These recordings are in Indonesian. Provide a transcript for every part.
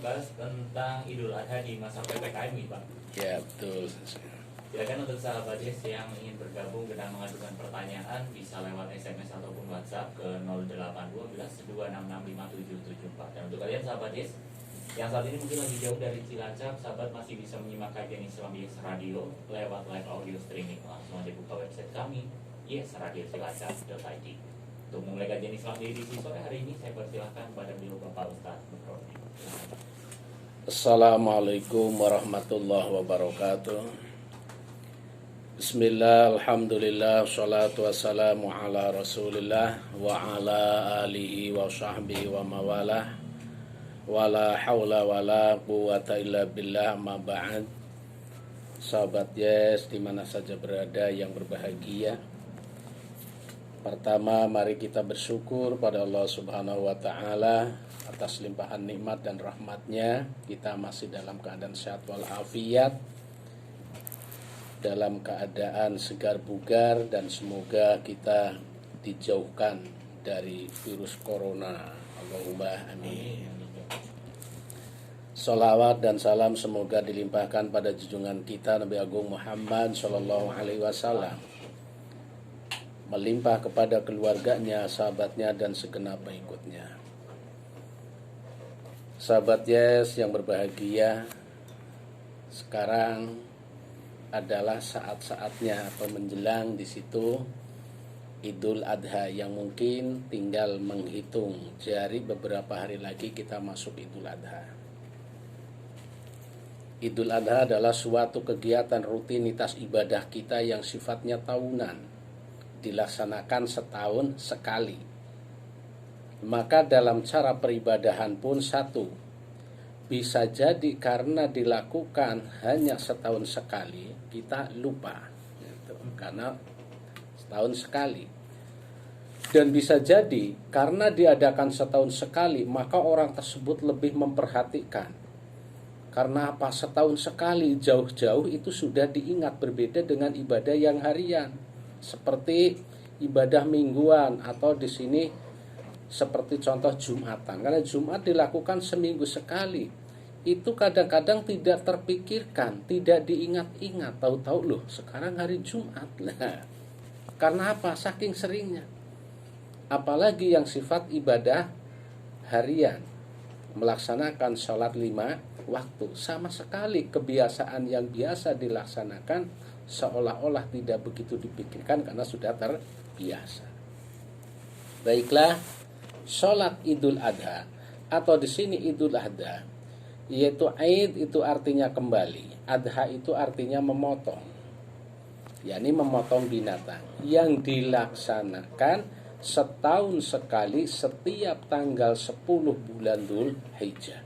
bahas tentang Idul Adha di masa PPKM nih Pak. Ya betul. Silakan untuk sahabat Yes yang ingin bergabung dan mengajukan pertanyaan bisa lewat SMS ataupun WhatsApp ke 0812 2665774. Dan untuk kalian sahabat Yes yang saat ini mungkin lagi jauh dari Cilacap, sahabat masih bisa menyimak kajian Islam Yes Radio lewat live audio streaming. Langsung aja buka website kami yesradiocilacap.id. Untuk memulai kajian Islam di edisi sore hari ini, saya persilahkan kepada beliau Bapak Ustaz Mukroni. Assalamualaikum warahmatullahi wabarakatuh. Bismillah, alhamdulillah, salatu wassalamu ala rasulillah wa ala alihi wa sahbihi wa mawalah wa la hawla wa la quwata illa billah amma ba'd. Sahabat Yes dimana saja berada yang berbahagia, pertama mari kita bersyukur pada Allah Subhanahu wa ta'ala atas limpahan nikmat dan rahmatnya. Kita masih dalam keadaan sehat walafiat, dalam keadaan segar bugar, dan semoga kita dijauhkan dari virus corona. Allahumma amin. Salawat dan salam semoga dilimpahkan pada junjungan kita Nabi Agung Muhammad Sallallahu Alaihi Wasallam, melimpah kepada keluarganya, sahabatnya, dan segenap pengikutnya. Sahabat Yes yang berbahagia, sekarang adalah saat-saatnya atau menjelang di situ Idul Adha, yang mungkin tinggal menghitung jari beberapa hari lagi kita masuk Idul Adha. Idul Adha adalah suatu kegiatan rutinitas ibadah kita yang sifatnya tahunan, dilaksanakan setahun sekali. Maka dalam cara peribadahan pun satu, bisa jadi karena dilakukan hanya setahun sekali kita lupa gitu, karena setahun sekali. Dan bisa jadi karena diadakan setahun sekali maka orang tersebut lebih memperhatikan. Karena apa? Setahun sekali, jauh-jauh itu sudah diingat, berbeda dengan ibadah yang harian seperti ibadah mingguan atau di sini seperti contoh Jumatan. Karena Jumat dilakukan seminggu sekali, itu kadang-kadang tidak terpikirkan, tidak diingat-ingat. Tahu-tahu loh sekarang hari Jumat lah. Karena apa? Saking seringnya. Apalagi yang sifat ibadah harian, melaksanakan sholat 5 waktu, sama sekali kebiasaan yang biasa dilaksanakan seolah-olah tidak begitu dipikirkan karena sudah terbiasa. Baiklah, sholat Idul Adha atau di sini Idul Adha, yaitu Aid itu artinya kembali, Adha itu artinya memotong, yakni memotong binatang, yang dilaksanakan setahun sekali setiap tanggal 10 bulan Dzul Hijjah.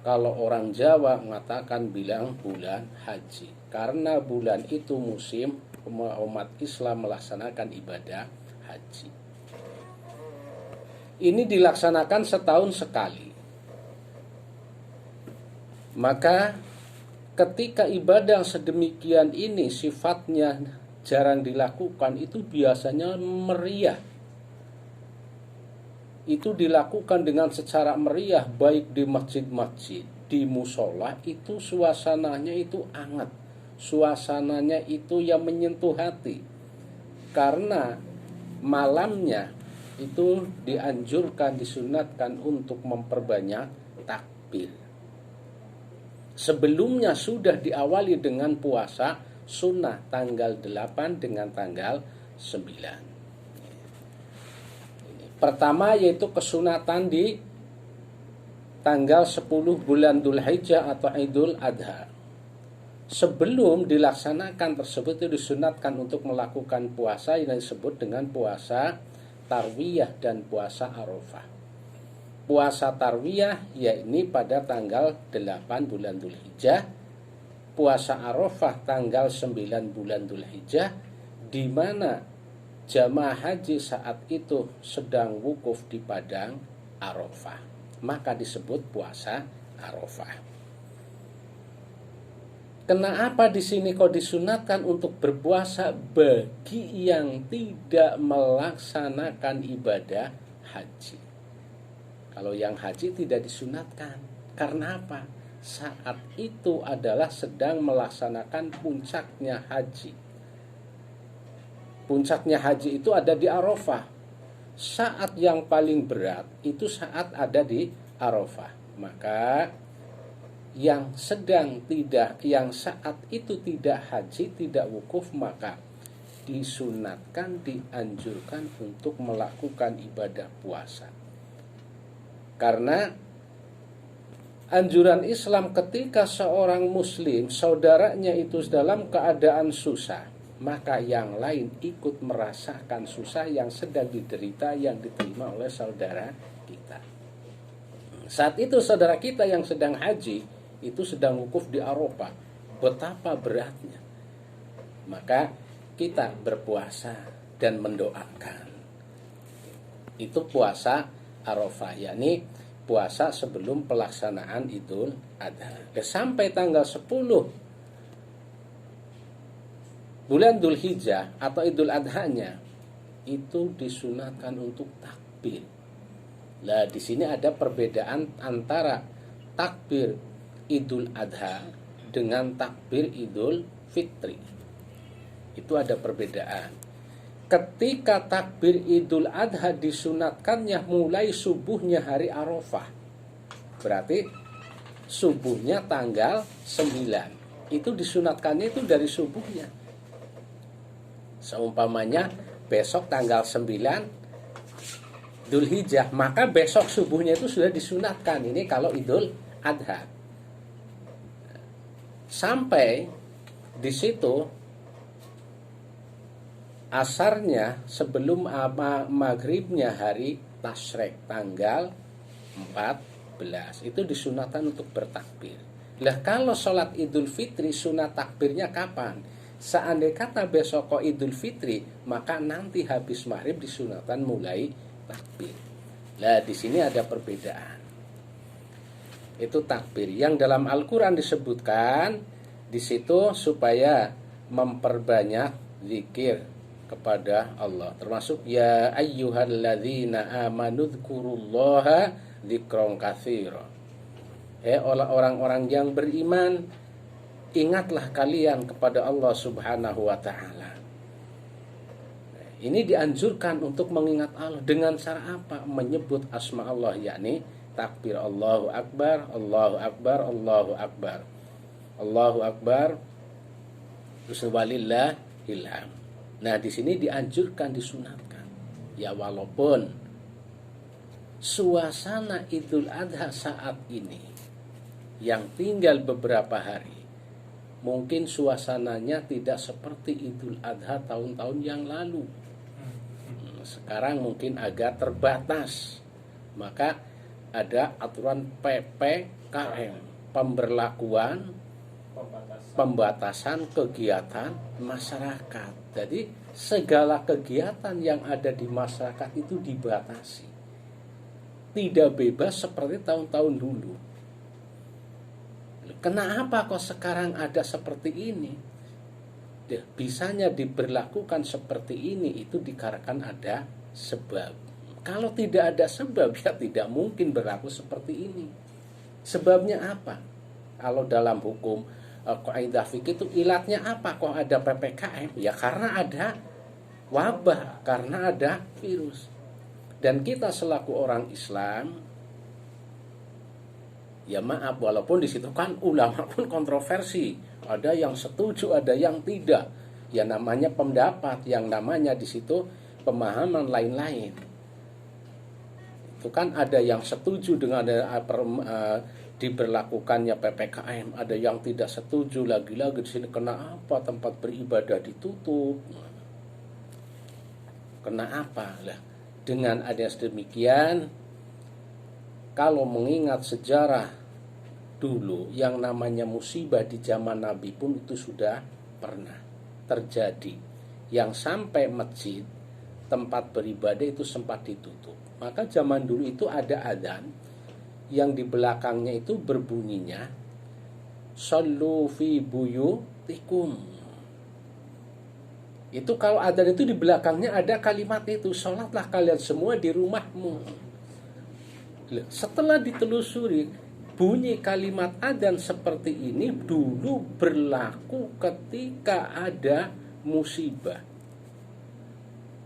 Kalau orang Jawa mengatakan bilang bulan haji, karena bulan itu musim umat Islam melaksanakan ibadah haji. Ini dilaksanakan setahun sekali. Maka ketika ibadah sedemikian ini sifatnya jarang dilakukan, itu biasanya meriah. Itu dilakukan dengan secara meriah, baik di masjid-masjid, di musola, itu suasananya itu hangat, suasananya itu yang menyentuh hati. Karena malamnya itu dianjurkan, disunatkan untuk memperbanyak takbir. Sebelumnya sudah diawali dengan puasa sunnah tanggal 8 dengan tanggal 9. Pertama yaitu kesunatan di tanggal 10 bulan Dzul Hijjah atau Idul Adha. Sebelum dilaksanakan tersebut itu disunatkan untuk melakukan puasa yang disebut dengan puasa Tarwiyah dan puasa Arafah. Puasa Tarwiyah yakni pada tanggal 8 bulan Dzul Hijjah, puasa Arafah tanggal 9 bulan Dzul Hijjah, di mana jamaah haji saat itu sedang wukuf di padang Arafah, maka disebut puasa Arafah. Kenapa di sini kok disunatkan untuk berpuasa bagi yang tidak melaksanakan ibadah haji? Kalau yang haji tidak disunatkan. Karena apa? Saat itu adalah sedang melaksanakan puncaknya haji. Puncaknya haji itu ada di Arafah. Saat yang paling berat itu saat ada di Arafah. Maka yang saat itu tidak haji, tidak wukuf, maka disunatkan, dianjurkan untuk melakukan ibadah puasa. Karena anjuran Islam ketika seorang muslim, saudaranya itu dalam keadaan susah, maka yang lain ikut merasakan susah yang sedang diderita, yang diterima oleh saudara kita. Saat itu saudara kita yang sedang haji, itu sedang wukuf di Arafah. Betapa beratnya. Maka kita berpuasa dan mendoakan. Itu puasa Arafah, yakni puasa sebelum pelaksanaan Idul Adha. Sampai tanggal 10 bulan Dzulhijjah atau Idul Adhanya itu disunatkan untuk takbir. Nah, di sini ada perbedaan antara takbir Idul Adha dengan takbir Idul Fitri. Itu ada perbedaan. Ketika takbir Idul Adha disunatkannya mulai subuhnya hari Arafah. Berarti subuhnya tanggal 9. Itu disunatkannya itu dari subuhnya. Seumpamanya besok tanggal 9 Dzulhijjah, maka besok subuhnya itu sudah disunatkan. Ini kalau Idul Adha. Sampai di situ asarnya sebelum maghribnya hari Tasyrik tanggal 14 itu disunatkan untuk bertakbir. Lah kalau sholat Idul Fitri sunat takbirnya kapan? Seandainya kata besok kok Idul Fitri, maka nanti habis maghrib disunatkan mulai takbir. Lah di sini ada perbedaan. Itu takbir yang dalam Al-Qur'an disebutkan di situ supaya memperbanyak zikir kepada Allah, termasuk ya ayyuhalladzina amanu dzkurullaha dzikron katsira. Orang-orang yang beriman, ingatlah kalian kepada Allah Subhanahu wa taala. Ini dianjurkan untuk mengingat Allah dengan cara apa? Menyebut asma Allah, yakni takbir Allahu Akbar, Allahu Akbar, Allahu Akbar. Allahu Akbar, walillahil hamd. Nah, di sini dianjurkan, disunatkan. Ya walaupun suasana Idul Adha saat ini yang tinggal beberapa hari, mungkin suasananya tidak seperti Idul Adha tahun-tahun yang lalu. Sekarang mungkin agak terbatas. Maka ada aturan PPKM, pembatasan kegiatan masyarakat. Jadi segala kegiatan yang ada di masyarakat itu dibatasi. Tidak bebas seperti tahun-tahun dulu. Kenapa kok sekarang ada seperti ini? Bisanya diberlakukan seperti ini itu dikarenakan ada sebab. Kalau tidak ada sebab, ya tidak mungkin berlaku seperti ini. Sebabnya apa? Kalau dalam hukum kaidah fikih itu ilatnya apa kok ada PPKM? Ya karena ada wabah, karena ada virus. Dan kita selaku orang Islam, ya maaf, walaupun di situ kan ulama pun kontroversi, ada yang setuju, ada yang tidak. Ya namanya pendapat, yang namanya di situ pemahaman lain-lain. Itu kan ada yang setuju dengan diberlakukannya PPKM, ada yang tidak setuju. Lagi-lagi di sini kena apa? Tempat beribadah ditutup. Kena apa? Lah, dengan adanya sedemikian, kalau mengingat sejarah dulu, yang namanya musibah di zaman Nabi pun itu sudah pernah terjadi. Yang sampai masjid, tempat beribadah itu sempat ditutup. Maka zaman dulu itu ada adzan yang di belakangnya itu berbunyinya shallu fi buyutikum. Itu kalau adzan itu di belakangnya ada kalimat itu, sholatlah kalian semua di rumahmu. Setelah ditelusuri, bunyi kalimat adzan seperti ini dulu berlaku ketika ada musibah.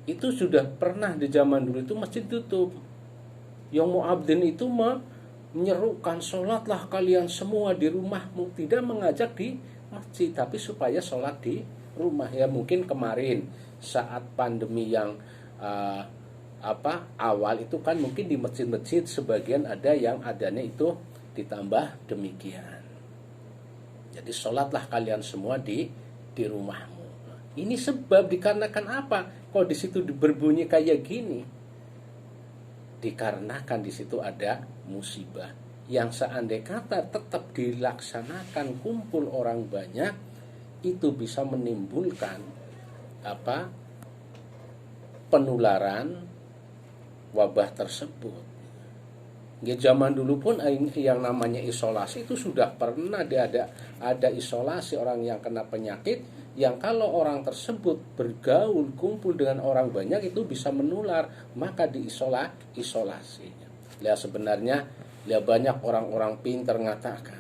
Itu sudah pernah di zaman dulu itu masjid tutup. Yang muadzin itu menyerukan, sholatlah kalian semua di rumahmu, tidak mengajak di masjid, tapi supaya sholat di rumah. Ya mungkin kemarin saat pandemi yang awal itu kan mungkin di masjid-masjid sebagian ada yang adanya itu ditambah demikian. Jadi sholatlah kalian semua di rumahmu. Ini sebab dikarenakan apa? Kok di situ berbunyi kayak gini? Dikarenakan di situ ada musibah yang seandainya kata tetap dilaksanakan kumpul orang banyak, itu bisa menimbulkan penularan wabah tersebut. Ya, zaman dulu pun yang namanya isolasi itu sudah pernah ada isolasi orang yang kena penyakit, yang kalau orang tersebut bergaul kumpul dengan orang banyak itu bisa menular, maka isolasinya. Ya sebenarnya ya banyak orang-orang pintar mengatakan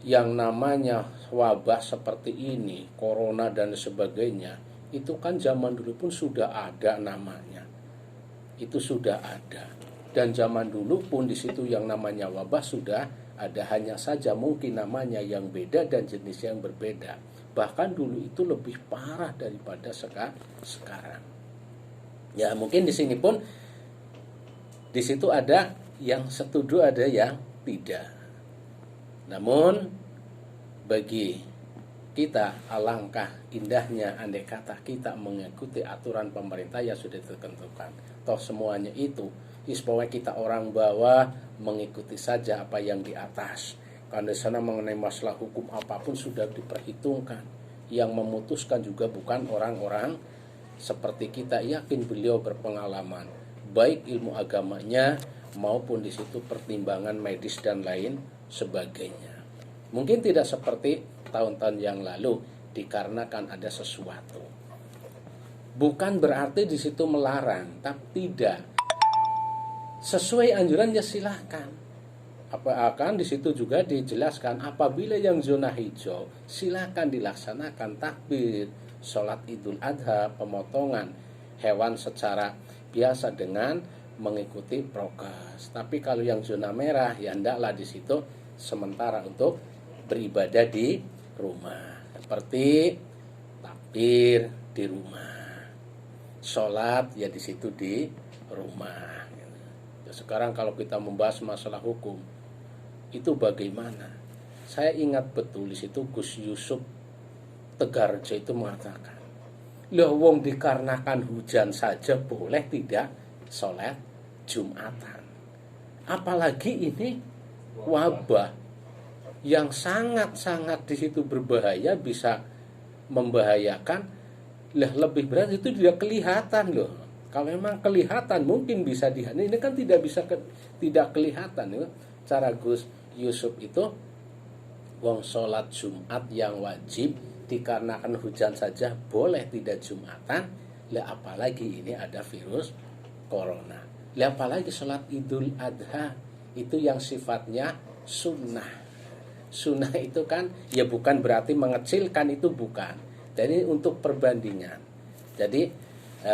yang namanya wabah seperti ini, corona dan sebagainya, itu kan zaman dulu pun sudah ada namanya. Itu sudah ada. Dan zaman dulu pun di situ yang namanya wabah sudah ada, hanya saja mungkin namanya yang beda dan jenis yang berbeda. Bahkan dulu itu lebih parah daripada sekarang. Ya mungkin di sini pun di situ ada yang setuju, ada yang tidak. Namun bagi kita alangkah indahnya andai kata kita mengikuti aturan pemerintah yang sudah ditentukan. Toh semuanya itu bahwa kita orang bawah mengikuti saja apa yang di atas. Karena di sana mengenai masalah hukum apapun sudah diperhitungkan. Yang memutuskan juga bukan orang-orang seperti kita. Yakin beliau berpengalaman, baik ilmu agamanya maupun di situ pertimbangan medis dan lain sebagainya. Mungkin tidak seperti tahun-tahun yang lalu dikarenakan ada sesuatu. Bukan berarti di situ melarang, tapi tidak. Sesuai anjurannya silahkan. Akan di situ juga dijelaskan apabila yang zona hijau silahkan dilaksanakan takbir, sholat Idul Adha, pemotongan hewan secara biasa dengan mengikuti prokes. Tapi kalau yang zona merah ya hendaklah di situ sementara untuk beribadah di rumah, seperti takbir di rumah, sholat ya di situ di rumah. Sekarang kalau kita membahas masalah hukum itu bagaimana? Saya ingat betul di situ Gus Yusuf Tegarjo itu mengatakan, "Lah wong dikarenakan hujan saja boleh tidak sholat Jumatan. Apalagi ini wabah yang sangat-sangat di situ berbahaya, bisa membahayakan. Lah lebih berat itu tidak kelihatan loh. Kalau memang kelihatan mungkin bisa ini kan tidak bisa tidak kelihatan ya. Cara Gus Yusuf itu wong sholat Jumat yang wajib dikarenakan hujan saja boleh tidak Jumatan. Lah apalagi ini ada virus corona. Lah apalagi sholat Idul Adha itu yang sifatnya sunnah. Sunnah itu kan ya bukan berarti mengecilkan, itu bukan. Jadi untuk perbandingan. Jadi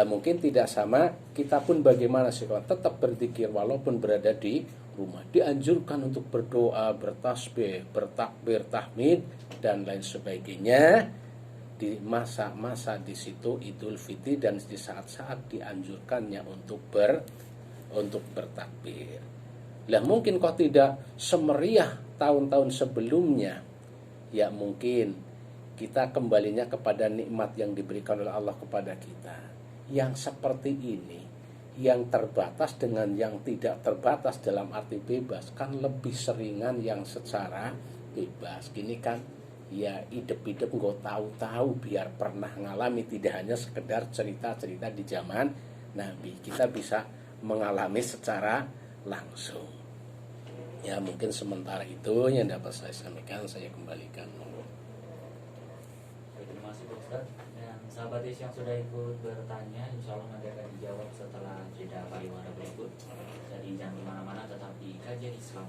mungkin tidak sama, kita pun bagaimana sih kalau tetap berzikir walaupun berada di rumah. Dianjurkan untuk berdoa, bertasbih, bertakbir, tahmid dan lain sebagainya di masa-masa di situ Idul Fitri dan di saat-saat dianjurkannya untuk bertakbir. Lah mungkin kok tidak semeriah tahun-tahun sebelumnya. Ya mungkin kita kembalinya kepada nikmat yang diberikan oleh Allah kepada kita. Yang seperti ini, yang terbatas dengan yang tidak terbatas dalam arti bebas, kan lebih seringan yang secara bebas. Gini kan ya idep-idep nggak tahu-tahu biar pernah ngalami, tidak hanya sekedar cerita-cerita di zaman Nabi. Kita bisa mengalami secara langsung. Ya mungkin sementara itu yang dapat saya sampaikan, saya kembalikan. Terima kasih Pak Ustadz. Dan sahabat Yes yang sudah ikut bertanya, insya Allah nanti akan dijawab setelah jeda pariwara berikut. Jadi jangan kemana-mana, tetap di kajian Islam